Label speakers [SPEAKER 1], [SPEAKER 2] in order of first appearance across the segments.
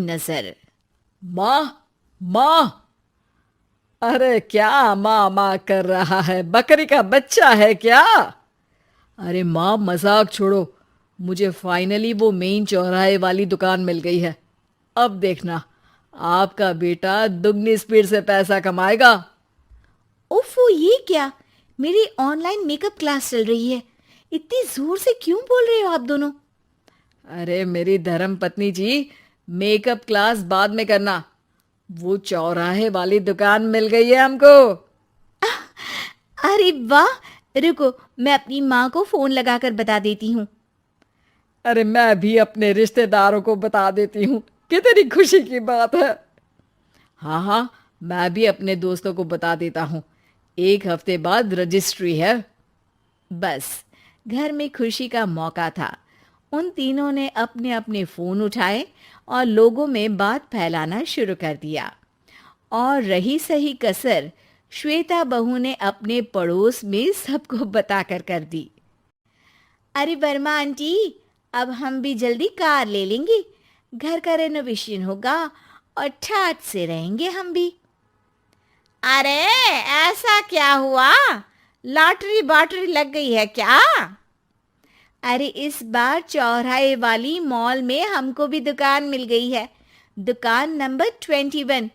[SPEAKER 1] नजर।
[SPEAKER 2] माँ, माँ। अरे क्या माँ माँ कर रहा है? बकरी का बच्चा है क्या? अरे माँ, मजाक छोड़ो। मुझे फाइनली वो मेन चौराहे वाली दुकान मिल गई है। अब देखना, आपका बेटा दुगनी स्पीड से पैसा कमाएगा।
[SPEAKER 1] ओफो, ये क्या? मेरी ऑनलाइन मेकअप क्लास चल रही है। इतनी जोर से क्यों बोल रहे हो आप दोनों?
[SPEAKER 2] अरे मेरी धर्म पत्नी जी, मेकअप क्लास बाद में करना। वो चौराहे वाली दुकान मिल गई है हमको।
[SPEAKER 1] अरे वाह! रुको, मैं अपनी माँ को फोन लगाकर बता देती हूँ।
[SPEAKER 2] अरे मैं भी अपने रिश्तेदारों को बता देती हूँ। कितनी खुशी की बात है। हाँ हाँ, मैं भी अपने दोस्तों को बता देता हूँ। 1 हफ्ते बाद रजिस्ट्री है।
[SPEAKER 1] बस, घर में खुशी का मौका था। उन तीनों ने अपने अपने फोन उठाए और लोगों में बात फैलाना शुरू कर दिया। और रही सही कसर, श्वेता बहू ने अपने पड़ोस में सबको बताकर कर दी। अरे वर्मा आंटी, अब हम भी जल्दी कार ले लेंगे। घर का रेनोवेशन होगा और ठाट से रहेंगे हम भी। अरे, ऐसा क्या हुआ? लॉटरी बाटरी लग गई है क्या? अरे, इस बार चौराहे वाली मॉल में हमको भी दुकान मिल गई है। दुकान नंबर 21,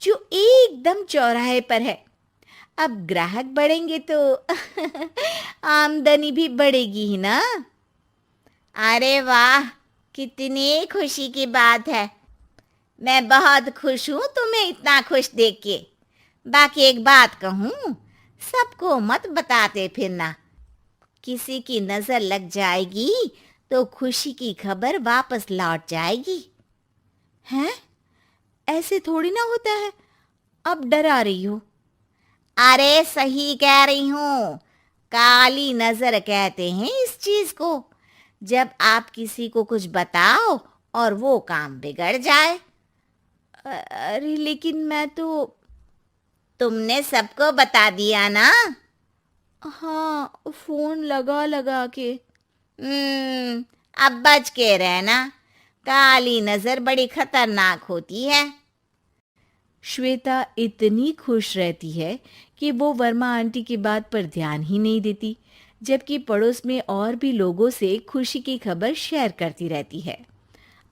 [SPEAKER 1] जो एकदम चौराहे पर है। अब ग्राहक बढ़ेंगे तो आमदनी भी बढ़ेगी ही ना। अरे वाह, कितनी खुशी की बात है। मैं बहुत खुश हूँ तुम्हें इतना खुश देख के। बाकी एक बात कहूँ, सबको मत बताते फिरना। किसी की नजर लग जाएगी तो खुशी की खबर वापस लौट जाएगी। हैं? ऐसे थोड़ी ना होता है। अब डरा रही हो। अरे सही कह रही हूँ। काली नजर कहते हैं इस चीज को, जब आप किसी को कुछ बताओ और वो काम बिगड़ जाए। अरे लेकिन मैं तो। तुमने सबको बता दिया ना? हाँ, फोन लगा लगा के। अब बच के रहना। काली नजर बड़ी खतरनाक होती है। श्वेता इतनी खुश रहती है कि वो वर्मा आंटी की बात पर ध्यान ही नहीं देती, जबकि पड़ोस में और भी लोगों से खुशी की खबर शेयर करती रहती है।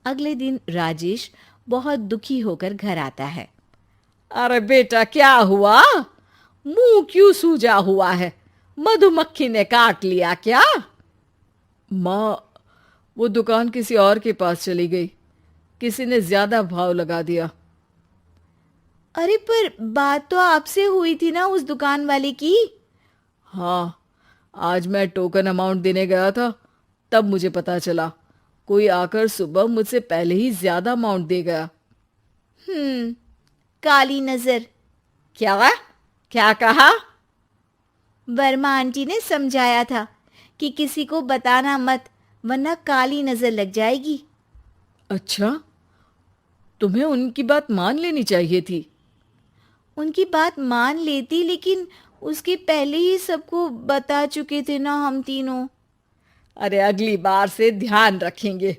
[SPEAKER 1] अगले दिन राजेश बहुत दुखी होकर घर आता है।
[SPEAKER 2] अरे बेटा, क्या हुआ? मुंह क्यों सूजा हुआ है? मधुमक्खी ने काट लिया क्या? माँ, वो दुकान किसी और के पास चली गई। किसी ने ज्यादा भाव लगा दिया।
[SPEAKER 1] अरे पर बात तो आपसे हुई थी ना उस दुकान वाले की।
[SPEAKER 2] हाँ, आज मैं टोकन अमाउंट देने गया था, तब मुझे पता चला। कोई आकर सुबह मुझसे पहले ही ज्यादा अमाउंट दे गया।
[SPEAKER 1] काली नजर।
[SPEAKER 2] क्या? क्या कहा?
[SPEAKER 1] वर्मा आंटी ने समझाया था कि किसी को बताना मत, वरना काली नजर लग जाएगी।
[SPEAKER 2] अच्छा, तुम्हें उनकी बात मान लेनी चाहिए थी।
[SPEAKER 1] उनकी बात मान लेती, लेकिन उसके पहले ही सबको बता चुके थे ना हम तीनों।
[SPEAKER 2] अरे अगली बार से ध्यान रखेंगे।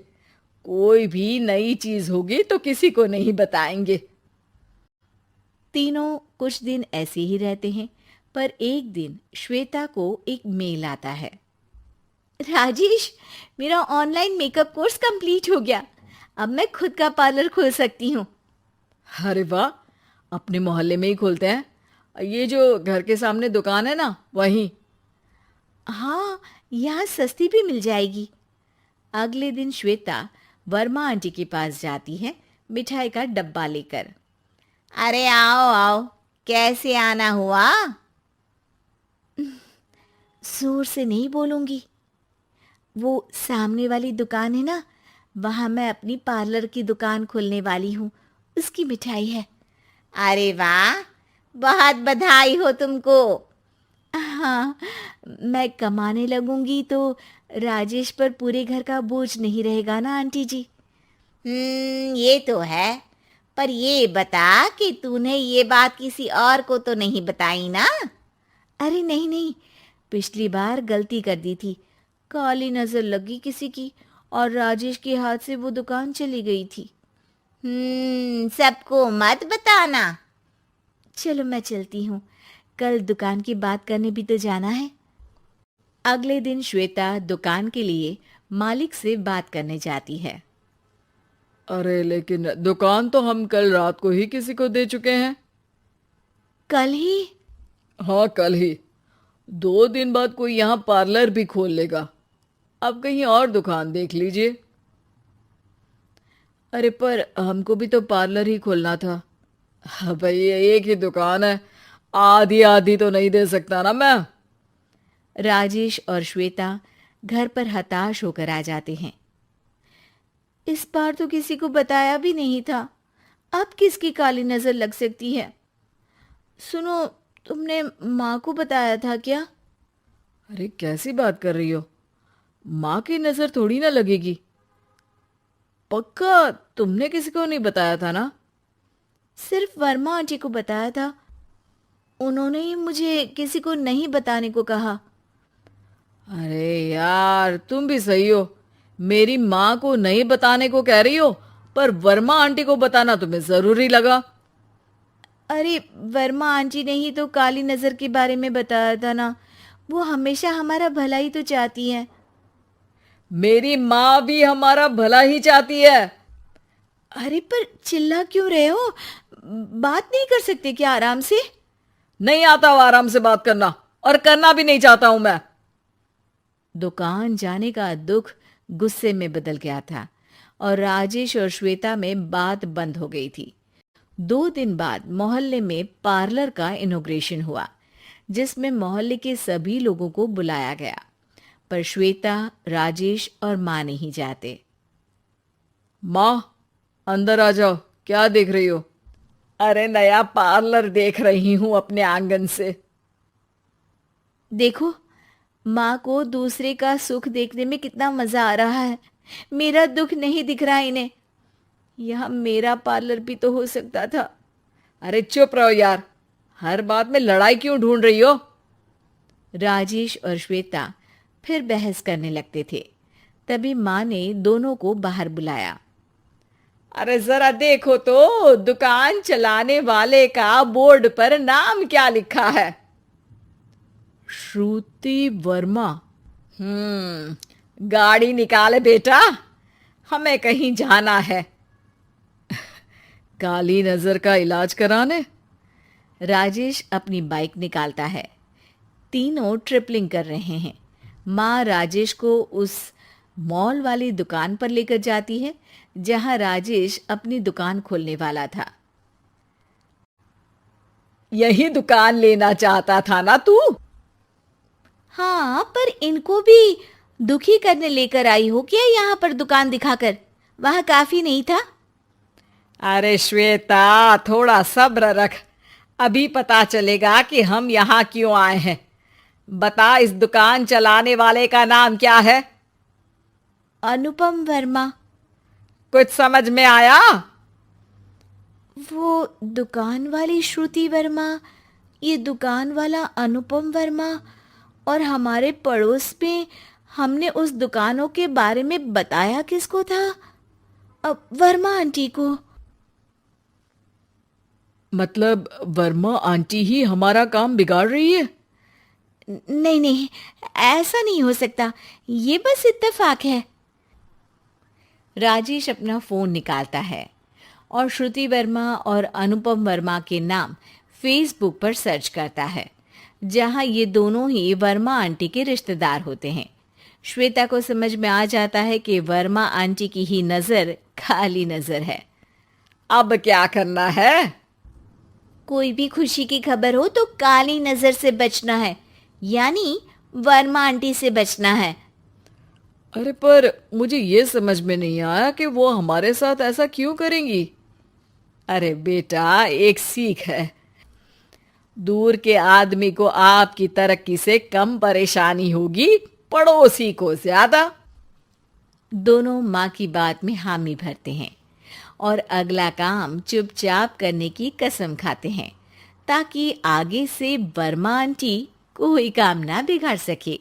[SPEAKER 2] कोई भी नई चीज होगी तो किसी को नहीं बताएंगे।
[SPEAKER 1] तीनों कुछ दिन ऐसे ही रहते हैं, पर एक दिन श्वेता को एक मेल आता है। राजेश, मेरा ऑनलाइन मेकअप कोर्स कंप्लीट हो गया। अब मैं खुद का पार्लर खोल सकती हूँ।
[SPEAKER 2] अरे वाह, अपने मोहल्ले में ही खोलते हैं। ये जो घर के सामने दुकान है ना, वहीं।
[SPEAKER 1] हाँ, यहाँ सस्ती भी मिल जाएगी। अगले दिन श्वेता वर्मा आंटी के पास जाती है, मिठाई का डब्बा लेकर। अरे आओ आओ, कैसे आना हुआ? जोर से नहीं बोलूंगी। वो सामने वाली दुकान है ना, वहां मैं अपनी पार्लर की दुकान खोलने वाली हूँ। उसकी मिठाई है। अरे वाह, बहुत बधाई हो तुमको। हाँ, मैं कमाने लगूंगी तो राजेश पर पूरे घर का बोझ नहीं रहेगा ना आंटी जी। ये तो है। पर ये बता कि तूने ये बात किसी और को तो नहीं बताई ना? अरे नहीं नहीं, पिछली बार गलती कर दी थी। काली नजर लगी किसी की और राजेश के हाथ से वो दुकान चली गई थी। सबको मत बताना। चलो मैं चलती हूँ, कल दुकान की बात करने भी तो जाना है। अगले दिन श्वेता दुकान के लिए मालिक से बात करने जाती है।
[SPEAKER 2] अरे लेकिन दुकान तो हम कल रात को ही किसी को दे चुके हैं।
[SPEAKER 1] कल ही?
[SPEAKER 2] हाँ कल ही। 2 दिन बाद कोई यहाँ पार्लर भी खोल लेगा। अब कहीं और दुकान देख लीजिए। अरे पर हमको भी तो पार्लर ही खोलना था। हाँ भाई एक ही दुकान है, आधी आधी तो नहीं दे सकता ना मैं।
[SPEAKER 1] राजेश और श्वेता घर पर हताश होकर आ जाते हैं। इस बार तो किसी को बताया भी नहीं था, अब किसकी काली नजर लग सकती है? सुनो, तुमने माँ को बताया था क्या?
[SPEAKER 2] अरे कैसी बात कर रही हो? माँ की नजर थोड़ी ना लगेगी। पक्का तुमने किसी को नहीं बताया था ना?
[SPEAKER 1] सिर्फ वर्मा आंटी को बताया था, उन्होंने ही मुझे किसी को नहीं बताने को कहा।
[SPEAKER 2] अरे यार तुम भी सही हो, मेरी माँ को नहीं बताने को कह रही हो, पर वर्मा आंटी को बताना तुम्हें जरूरी लगा।
[SPEAKER 1] अरे वर्मा आंटी ने ही तो काली नजर के बारे में बताया था ना, वो हमेशा हमारा भला ही तो चाहती है।
[SPEAKER 2] मेरी माँ भी हमारा भला ही चाहती है।
[SPEAKER 1] अरे पर चिल्ला क्यों रहे हो? बात नहीं कर सकते क्या आराम से?
[SPEAKER 2] नहीं आता वो आराम से बात करना, और करना भी नहीं चाहता हूं मैं।
[SPEAKER 1] दुकान जाने का दुख गुस्से में बदल गया था और राजेश और श्वेता में बात बंद हो गई थी। 2 दिन बाद मोहल्ले में पार्लर का इनॉग्रेशन हुआ, जिसमें मोहल्ले के सभी लोगों को बुलाया गया, पर श्वेता, राजेश और माँ नहीं जाते।
[SPEAKER 2] माँ अंदर आ जाओ, क्या देख रही हो? अरे नया पार्लर देख रही हूं अपने आंगन से।
[SPEAKER 1] देखो, माँ को दूसरे का सुख देखने में कितना मजा आ रहा है, मेरा दुख नहीं दिख रहा इन्हें। यह मेरा पार्लर भी तो हो सकता था।
[SPEAKER 2] अरे चुप रहो यार, हर बात में लड़ाई क्यों ढूंढ रही हो?
[SPEAKER 1] राजेश और श्वेता फिर बहस करने लगते थे। तभी माँ ने दोनों को बाहर बुलाया।
[SPEAKER 2] अरे जरा देखो तो दुकान चलाने वाले का बोर्ड पर नाम क्या लिखा है? श्रुति वर्मा। गाड़ी निकाले बेटा, हमें कहीं जाना है। काली नजर का इलाज कराने?
[SPEAKER 1] राजेश अपनी बाइक निकालता है। तीनों ट्रिपलिंग कर रहे हैं। माँ राजेश को उस मॉल वाली दुकान पर लेकर जाती है जहां राजेश अपनी दुकान खोलने वाला था।
[SPEAKER 2] यही दुकान लेना चाहता था ना तू?
[SPEAKER 1] हाँ, पर इनको भी दुखी करने लेकर आई हो क्या यहाँ पर दुकान दिखाकर? वहाँ काफी नहीं था?
[SPEAKER 2] अरे श्वेता थोड़ा सब्र रख, अभी पता चलेगा कि हम यहाँ क्यों आए हैं। बता, इस दुकान चलाने वाले का नाम क्या है?
[SPEAKER 1] अनुपम वर्मा।
[SPEAKER 2] कुछ समझ में आया?
[SPEAKER 1] वो दुकान वाली श्रुति वर्मा, ये दुकान वाला अनुपम वर्मा, और हमारे पड़ोस में हमने उस दुकानों के बारे में बताया किसको था? अब वर्मा आंटी को।
[SPEAKER 2] मतलब वर्मा आंटी ही हमारा काम बिगाड़ रही है?
[SPEAKER 1] नहीं नहीं, ऐसा नहीं हो सकता, ये बस इत्तेफाक है। राजेश अपना फोन निकालता है और श्रुति वर्मा और अनुपम वर्मा के नाम फेसबुक पर सर्च करता है, जहां ये दोनों ही वर्मा आंटी के रिश्तेदार होते हैं। श्वेता को समझ में आ जाता है कि वर्मा आंटी की ही नजर काली नजर है।
[SPEAKER 2] अब क्या करना है?
[SPEAKER 1] कोई भी खुशी की खबर हो तो काली नजर से बचना है, यानी वर्मा आंटी से बचना है।
[SPEAKER 2] अरे पर मुझे ये समझ में नहीं आया कि वो हमारे साथ ऐसा क्यों करेंगी। अरे बेटा एक सीख है, दूर के आदमी को आपकी तरक्की से कम परेशानी होगी, पड़ोसी को ज्यादा।
[SPEAKER 1] दोनों माँ की बात में हामी भरते हैं और अगला काम चुपचाप करने की कसम खाते हैं, ताकि आगे से वर्मा आंटी कोई काम ना बिगाड़ सके।